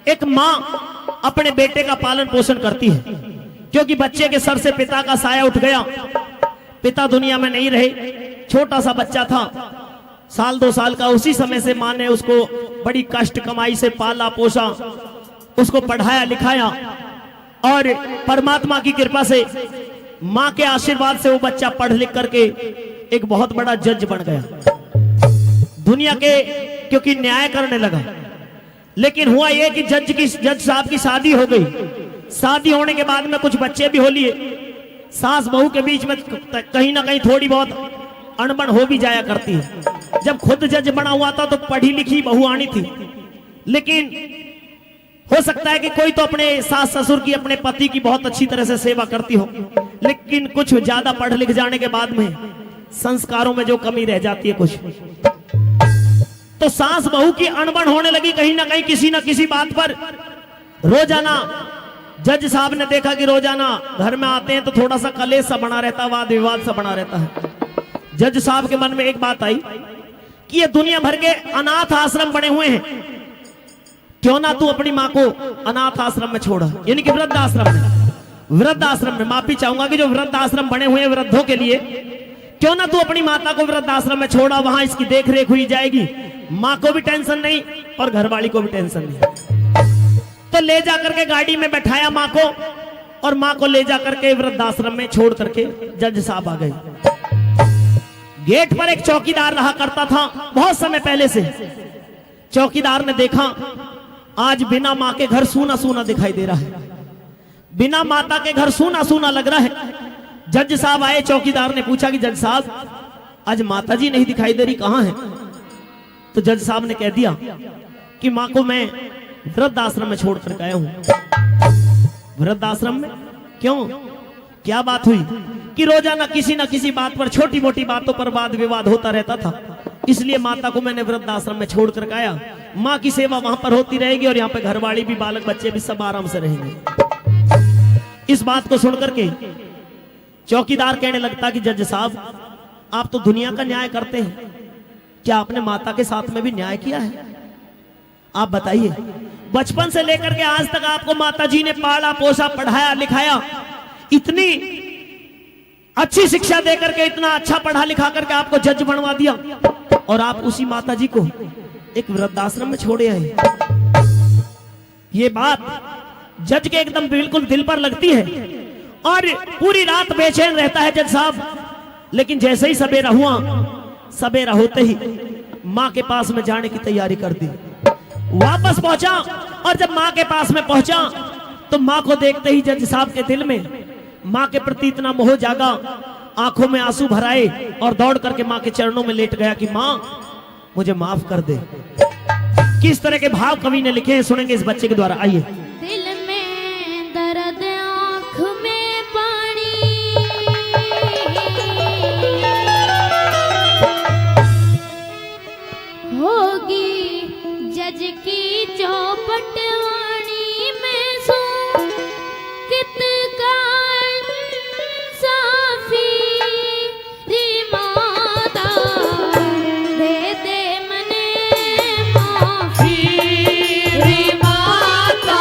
एक माँ अपने बेटे का पालन पोषण करती है, क्योंकि बच्चे के सर से पिता का साया उठ गया। पिता दुनिया में नहीं रहे, छोटा सा बच्चा था, 1-2 साल का। उसी समय से माँ ने उसको बड़ी कष्ट कमाई से पाला पोसा, उसको पढ़ाया लिखाया, और परमात्मा की कृपा से, माँ के आशीर्वाद से वो बच्चा पढ़ लिख करके एक बहुत बड़ा जज बन गया दुनिया के, क्योंकि न्याय करने लगा। लेकिन हुआ ये कि जज साहब की शादी हो गई। शादी होने के बाद में कुछ बच्चे भी हो लिए। सास बहू के बीच में कहीं ना कहीं थोड़ी बहुत अनबन हो भी जाया करती है। जब खुद जज बना हुआ था तो पढ़ी लिखी बहू आनी थी, लेकिन हो सकता है कि कोई तो अपने सास ससुर की, अपने पति की बहुत अच्छी तरह से सेवा करती हो, लेकिन कुछ ज्यादा पढ़ लिख जाने के बाद में संस्कारों में जो कमी रह जाती है कुछ, तो सास बहू की अनबन होने लगी कहीं ना कहीं किसी ना किसी बात पर। रोजाना जज साहब ने देखा कि रोजाना घर में आते हैं तो थोड़ा सा कलेश सा बना रहता है, वाद विवाद सा बना रहता है। जज साहब के मन में एक बात आई कि ये दुनिया भर के अनाथ आश्रम बने हुए हैं, क्यों ना तू अपनी माँ को अनाथ आश्रम में छोड़ा, यानी कि वृद्ध आश्रम में। वृद्ध आश्रम में, माफी चाहूंगा कि जो वृद्ध आश्रम बने हुए हैं वृद्धों के लिए, क्यों ना तू अपनी माता को वृद्ध आश्रम में छोड़ा, वहां इसकी देख रेख हुई जाएगी, माँ को भी टेंशन नहीं और घरवाली को भी टेंशन नहीं। तो ले जाकर के गाड़ी में बैठाया माँ को, और माँ को ले जाकर के वृद्धाश्रम में छोड़ करके जज साहब आ गए। गेट पर एक चौकीदार रहा करता था बहुत समय पहले से। चौकीदार ने देखा आज बिना माँ के घर सूना सूना दिखाई दे रहा है, बिना माता के घर सूना सूना लग रहा है। जज साहब आए, चौकीदार ने पूछा कि जज साहब आज माता जी नहीं दिखाई दे रही, कहां है? तो जज साहब ने कह दिया कि माँ को मैं वृद्धाश्रम में छोड़ कर आया हूं। वृद्धाश्रम में? क्यों, क्या बात हुई? कि रोजाना किसी ना किसी बात पर, छोटी मोटी बातों पर वाद विवाद होता रहता था, इसलिए माता को मैंने वृद्धाश्रम में छोड़ कर आया। माँ की सेवा वहां पर होती रहेगी और यहाँ पे घरवाली भी, बालक बच्चे भी सब आराम से रहेंगे। इस बात को सुनकर के चौकीदार कहने लगता कि जज साहब आप तो दुनिया का न्याय करते हैं, क्या आपने माता के साथ में भी न्याय किया है? आप बताइए, बचपन से लेकर के आज तक आपको माता जी ने पाला पोसा, पढ़ाया लिखाया, इतनी अच्छी शिक्षा देकर के, इतना अच्छा पढ़ा लिखा करके आपको जज बनवा दिया, और आप उसी माता जी को एक वृद्धाश्रम में छोड़े आए। ये बात जज के एकदम बिल्कुल दिल पर लगती है और पूरी रात बेचैन रहता है जज साहब। लेकिन जैसे ही सवेरा हुआ, सवेरा होते ही माँ के पास में जाने की तैयारी कर दी। वापस पहुंचा, और जब माँ के पास में पहुंचा तो माँ को देखते ही जज साहब के दिल में माँ के प्रति इतना मोह जागा, आंखों में आंसू भराए और दौड़ करके माँ के चरणों में लेट गया कि माँ मुझे माफ कर दे। किस तरह के भाव कवि ने लिखे हैं सुनेंगे इस बच्चे के द्वारा। आइए। दिल में दर्द, आंख में पानी, होगी जज की चौपट वाणी में सो कित का इंसाफी री माता, दे दे मने माफी री माता।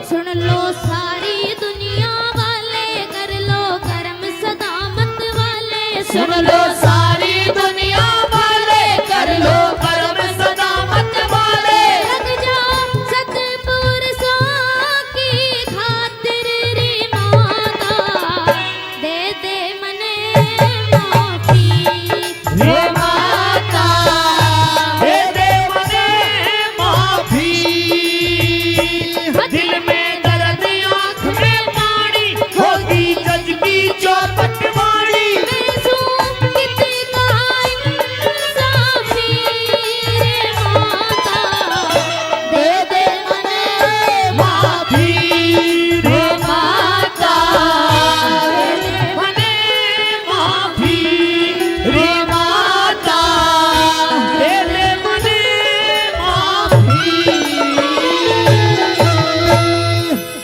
सुन लो सारे